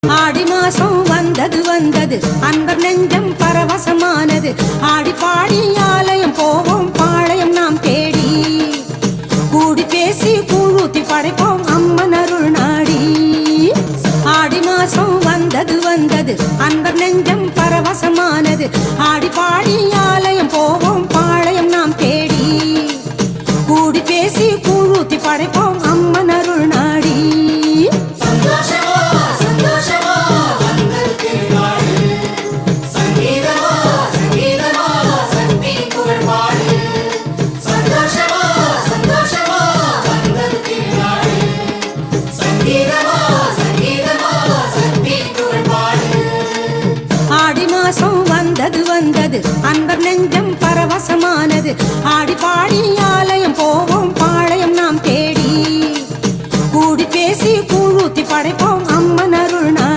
ஆடி மாசம் வந்தது வந்தது அன்பர் நெஞ்சம் பரவசமானது. ஆடி பாடி ஆலயம் போவோம் பாளையம் நாம் தேடி. கூடி பேசி கூழூத்தி படைப்போம் அம்மன் அருள் நாடி. ஆடி மாசம் வந்தது வந்தது அன்பர் நெஞ்சம் பரவசமானது. ஆடி பாடி ஆலயம் போவோம் பாளையம் நாம் தேடி. கூடி பேசி கூழூத்தி படைப்போம் அம்மன் அருள் நாடி. ஆடி மாசம் வந்தது வந்தது அன்பர் நெஞ்சம்